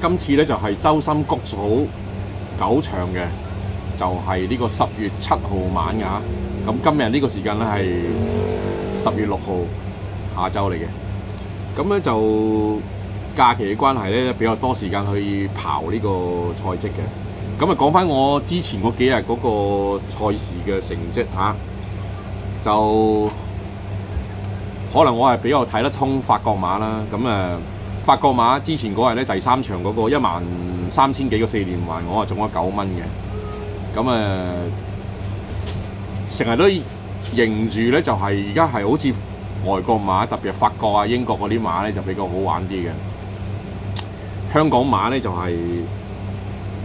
今次咧就係周深谷草9場嘅，就係呢個10月7號晚㗎。咁今日呢個時間咧係10月6號下晝嚟嘅。咁咧就假期嘅關係咧，比較多時間去刨呢個賽績嘅。咁啊講翻我之前嗰幾日嗰個賽事嘅成績嚇，就可能我係比較睇得通法國馬啦。咁法國馬之前嗰日咧第3場嗰個13000幾個4連環，我係中咗9蚊嘅。咁成日都認住咧，就係而家係好似外國馬，特別係法國啊、英國嗰啲馬咧就比較好玩啲嘅。香港馬咧就係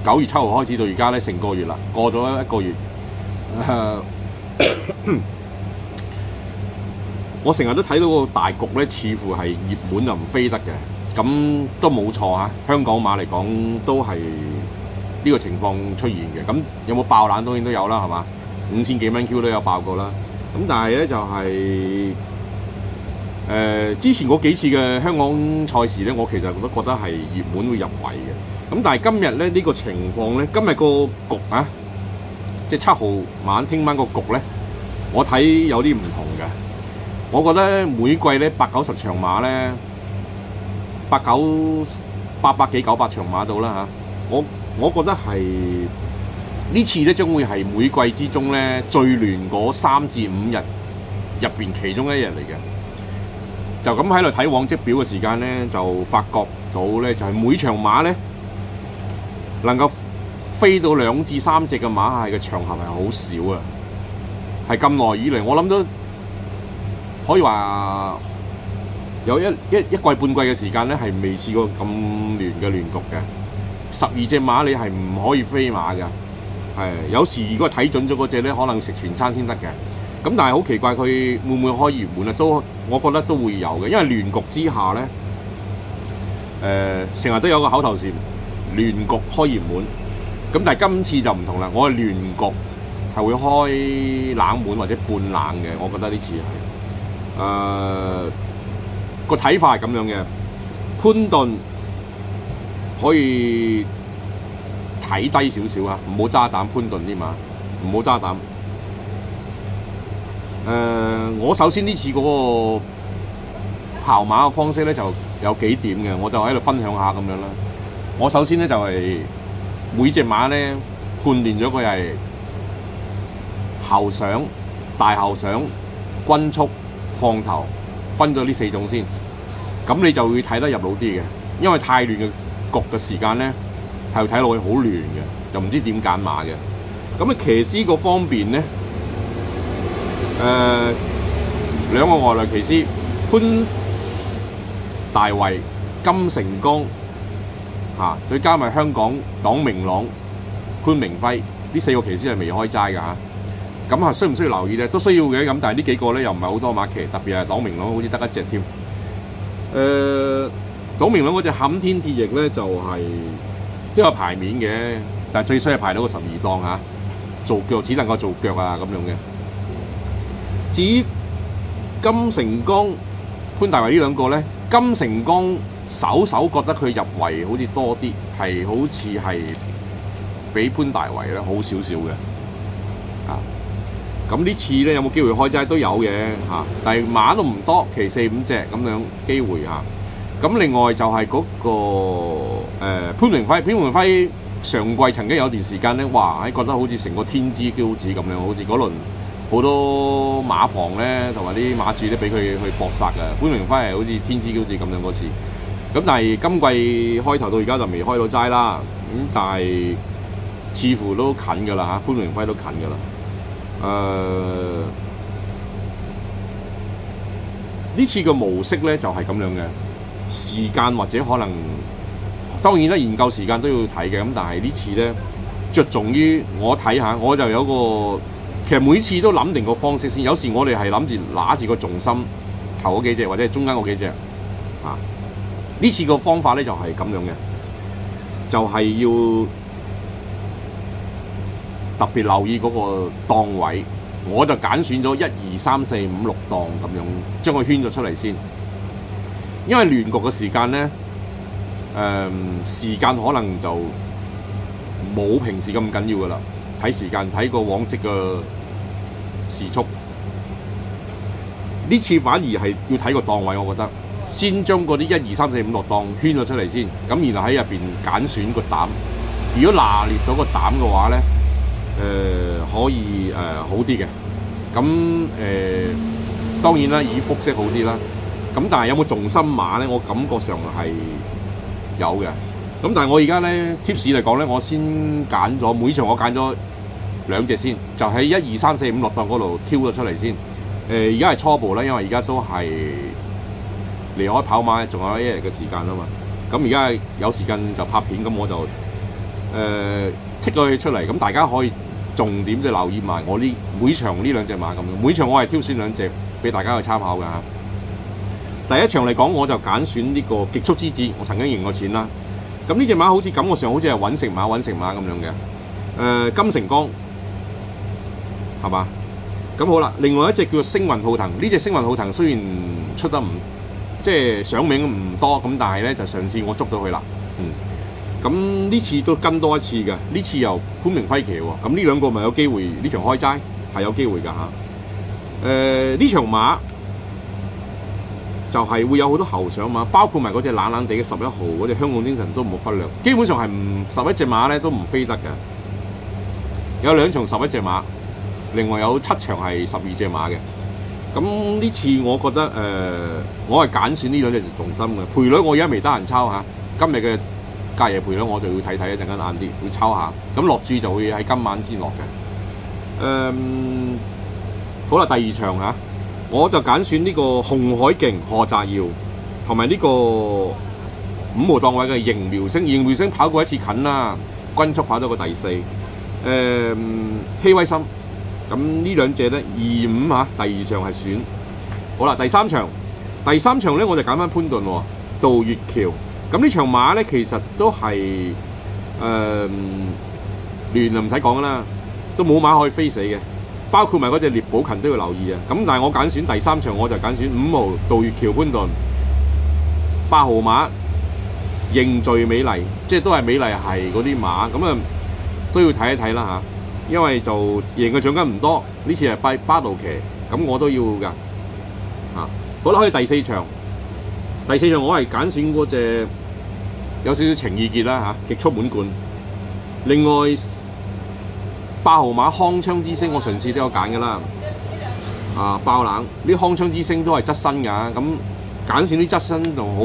9月7號開始到而家咧成個月啦，過咗1個月。我成日都睇到個大局咧，似乎係熱門就唔飛得嘅。咁都冇錯啊！香港馬嚟講都係呢個情況出現嘅。咁有冇爆冷當然都有啦，係嘛？5000幾蚊 Q 都有爆過啦。咁但係咧就係、之前嗰幾次嘅香港賽事咧，我其實都覺得係熱門會入圍嘅。咁但係今日咧呢個情況咧，今日個局啊，即係7號晚聽晚個局咧，我睇有啲唔同嘅。我覺得每季咧890場馬咧800幾900場馬到啦嚇，我覺得係呢次咧將會係每季之中咧最亂嗰3至5日入邊其中一日嚟嘅。就咁喺度睇往績表嘅時間咧，就發覺到咧就係每場馬咧能夠飛到2至3隻嘅馬係嘅場合係好少啊，係咁耐以嚟我諗都可以話有一季半季嘅時間咧，係未試過咁亂嘅亂局嘅。12隻馬你係唔可以飛馬嘅，係有時如果睇準咗嗰隻咧，可能食全餐先得嘅。咁但係好奇怪，佢會唔會開熱門啊？都我覺得都會有嘅，因為亂局之下咧，成日都有個口頭禪，亂局開熱門。咁但係今次就唔同啦，我係亂局係會開冷門或者半冷嘅，我覺得呢次係。個睇法係咁樣嘅，潘頓可以睇低少少啊，唔好揸膽潘頓啲馬，唔好揸膽。我首先呢次嗰個跑馬嘅方式咧就有幾點嘅，我就喺度分享下咁樣啦。我首先咧就係每隻馬咧判斷咗佢係後上、大後上、均速、放頭，分咗呢4種先，咁你就會睇得入腦啲嘅。因為太亂嘅局嘅時間咧，係睇落去好亂嘅，就唔知點揀馬嘅。咁啊，騎師個方面咧，兩個外來騎師潘大衛、金成剛嚇，再加埋香港黨明朗、潘明輝呢4個騎師係未開齋㗎嚇。咁啊，需唔需要留意咧？都需要嘅。咁但係呢幾個咧又唔係好多馬騎，特別係黨明朗好似得1隻添。黨明朗嗰隻冚天鐵翼咧就係、都有排面嘅，但係最衰係排到個12檔嚇，做腳只能夠做腳啊咁樣嘅。至於金成剛、潘大衛呢兩個咧，金成剛手覺得佢入圍好似多啲，係好似係比潘大衛咧好少少嘅啊。咁呢次咧有冇機會開齋都有嘅嚇，但係馬都唔多，騎4、5隻咁樣機會嚇。咁另外就係嗰、潘明輝，潘明輝上季曾經有段時間咧，哇！覺得好似成個天之驕子咁樣，好似嗰輪好多馬房咧同埋啲馬主都俾佢去搏殺嘅。潘明輝係好似天之驕子咁樣嗰次。咁但係今季開頭到而家就未開到齋啦。咁但係似乎都近㗎啦嚇，潘明輝都近㗎啦。呢次嘅模式咧就係咁樣嘅，時間或者可能當然啦，研究時間都要睇嘅。咁但係呢次咧着重於我睇下，我就有個其實每次都諗定個方式先。有時我哋係諗住拿住個重心頭嗰幾隻或者係中間嗰幾隻啊。呢次個方法咧就係咁樣嘅，就係要特別留意嗰個檔位，我就揀選咗1、2、3、4、5、6檔咁樣，將佢圈咗出嚟先。因為亂局嘅時間咧，時間可能就冇平時咁緊要噶啦，睇時間睇個往績嘅時速。呢次反而係要睇個檔位，我覺得先將嗰啲1、2、3、4、5、6檔圈咗出嚟先，咁然後喺入邊揀選個膽。如果拿捏到個膽嘅話咧，可以好啲嘅。咁當然啦，以複式好啲啦。咁但係有冇重心馬咧？我感覺上係有嘅。咁但係我而家咧 tips 嚟講咧，我先揀咗每場我揀咗2隻先，就喺1、2、3、4、5、6檔嗰度挑咗出嚟先。而家係初步啦，因為而家都係離開跑馬仲有1日嘅時間啊嘛。咁而家有時間就拍片，咁我就剔咗佢出嚟，咁大家可以重點就留意埋我呢每場呢2隻馬咁樣。每場我係挑選2隻俾大家去參考㗎嚇。第一場嚟講，我就揀選呢個極速之子，我曾經贏過錢啦。咁呢隻馬好似感覺上好似係穩食馬咁樣嘅。金城江係嘛？咁好啦，另外一隻叫做星雲浩騰，呢隻星雲浩騰雖然出得唔即係賞名唔多，咁但係咧就上次我捉到佢啦，咁呢次都跟多一次嘅，呢次由潘明輝騎喎，咁呢兩個咪有機會呢場開齋係有機會㗎嚇。呢場馬就係會有好多後上馬，包括埋嗰隻冷冷地嘅11號嗰隻香港精神都唔好忽略，基本上係11隻馬咧都唔飛得嘅，有2場11隻馬。另外有7場係12隻馬嘅，咁呢次我覺得我係揀選呢2隻重心嘅賠率，我而家未得閒抄下。今日嘅隔夜賠率我就要睇睇，一陣間晏啲會抄下。咁落注就會喺今晚先落嘅。好啦，第2場嚇，我就揀選呢個紅海勁何澤耀同埋呢個5號檔位嘅迎苗星。迎苗星跑過一次近啦，均速跑到個第4。希威森。咁呢2隻咧2、5嚇，第2場係選。好啦，第三場咧我就揀翻潘頓喎，杜月橋。咁呢場馬咧其實都係亂就唔使講啦，都冇馬可以飛死嘅，包括埋嗰隻獵寶勤都要留意啊。咁但係我揀選第3場，我就揀選5號杜月橋潘頓，8號馬認罪美麗，即係都係美麗係嗰啲馬，咁啊都要睇一睇啦嚇。因為就贏嘅獎金唔多，呢次係巴道騎，咁我都要㗎嚇。好啦，去第4場，我係揀選嗰隻有少少情意結啦嚇，極速滿貫。另外8號馬康槍之星，我上次都有揀㗎啦。爆冷呢康槍之星都係側身㗎，咁揀選啲側身總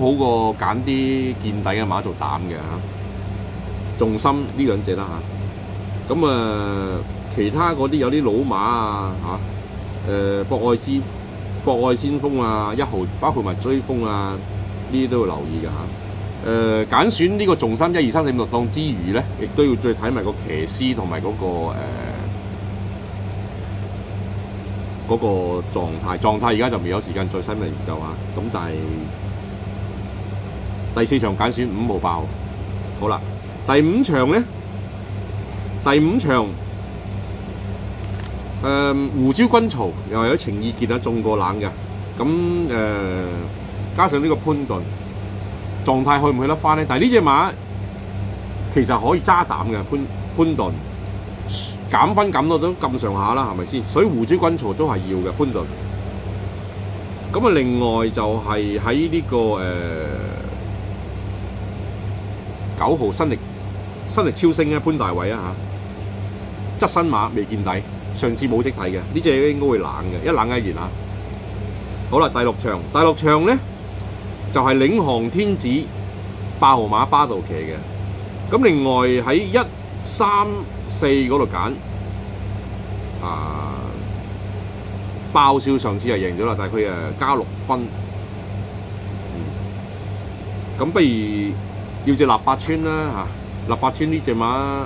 好過揀啲見底嘅馬做膽嘅嚇。重心呢2隻啦嚇。咁其他嗰啲有啲老馬啊嚇，博愛先鋒啊，1號包括埋追風啊，呢啲都要留意㗎嚇。揀選呢個重心1、2、3、4、5、6檔之餘咧，亦都要再睇埋個騎師同埋嗰個狀態而家就未有時間再深入研究嚇。咁但係第4場揀選5號、8號。好啦，第5場咧。胡椒軍曹又係有情意結啊，中過冷嘅。咁加上呢個潘頓狀態去唔去得翻咧？但係呢隻馬其實可以揸膽嘅，潘頓減分減到都咁上下啦，係咪先？所以胡椒軍曹都係要嘅潘頓。咁另外就係喺呢個9號新力超星咧，潘大偉啊嚇，側身馬未見底，上次冇識睇嘅，呢隻應該會冷嘅，一冷一熱嚇。好啦，第6場咧就係領航天子8號馬巴道騎嘅。咁另外喺1、3、4嗰度揀爆笑上次係贏咗啦，但係佢加6分。咁不如要隻臘八村啦嚇，臘八村呢隻馬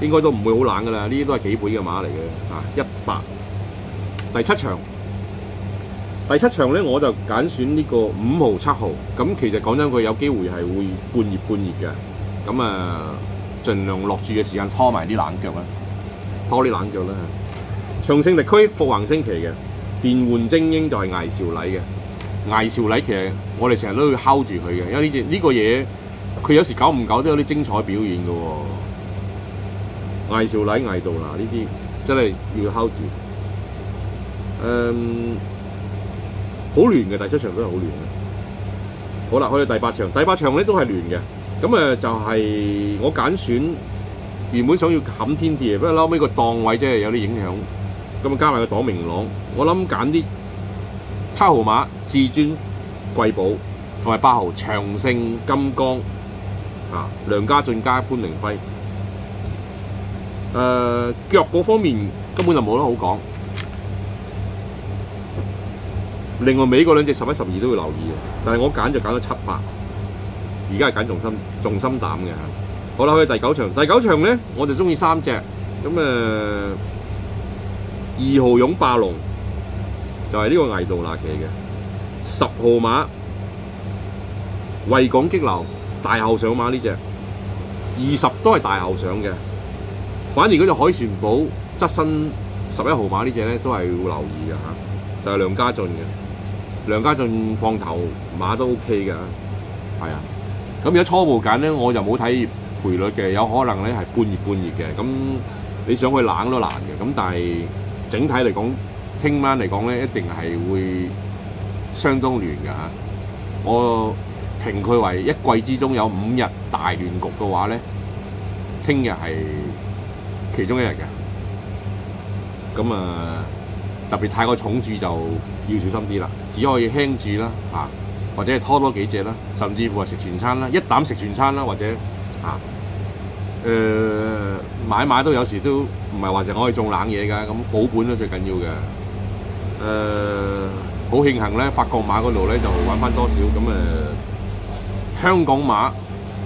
應該都唔會好冷噶啦，呢啲都係幾倍嘅馬嚟嘅100。第7場咧我就揀選呢個5號、7號。咁其實講真，佢有機會係會半熱嘅。咁盡量落注嘅時間拖埋啲冷腳啦，拖啲冷腳啦。長勝力區復橫星期嘅電玩精英就係艾兆禮嘅。艾兆禮其實我哋成日都要睺住佢嘅，因為呢個嘢佢有時久唔久都有啲精彩表現嘅喎。艾兆禮、艾道拿呢啲真係要睺住。好亂嘅，第7場都係好亂嘅。好啦，去到第8場，第8場咧都係亂嘅。咁就係我揀選原本想要冚天鐵，不過後尾個檔位真係有啲影響。咁加埋個黨明朗，我諗揀啲7號馬至尊貴寶同埋8號長勝金剛啊，梁家俊加潘寧輝。腳嗰方面根本就冇得好講。另外尾嗰兩隻11、12都要留意嘅，但係我揀就揀咗7、8，而家係揀重心膽嘅。好啦，去第9場，第9場咧我就中意3隻，咁2號勇霸龍就係呢個艾道拿騎嘅，10號馬維港激流大後上馬呢隻，20都係大後上嘅，反而嗰隻海旋寶側身11號馬呢隻咧都係要留意嘅嚇，就係梁家俊嘅。梁家俊放頭馬都 OK 嘅，係啊。咁而家初步揀咧，我就冇睇賠率嘅，有可能咧係半熱半熱嘅。咁你想去冷都難嘅。咁但係整體嚟講，聽晚嚟講咧，一定係會相當亂嘅嚇。我評佢為一季之中有5日大亂局嘅話咧，聽日係其中一日嘅。咁特別太過重注就要小心啲啦，只可以輕注啦嚇，或者係拖多幾隻啦，甚至乎係食全餐啦，一膽食全餐啦，或者買馬都有時都唔係話成日可以中冷嘢㗎，咁保本都最緊要嘅。好慶幸咧，法國馬嗰度咧就玩翻多少咁香港馬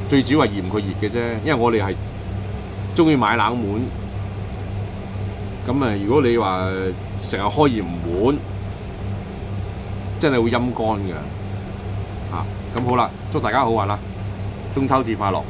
最主要係嫌佢熱嘅啫，因為我哋係中意買冷門。咁如果你話成日開熱門，真係會陰乾嘅嚇。咁好啦，祝大家好運啦！中秋節快樂！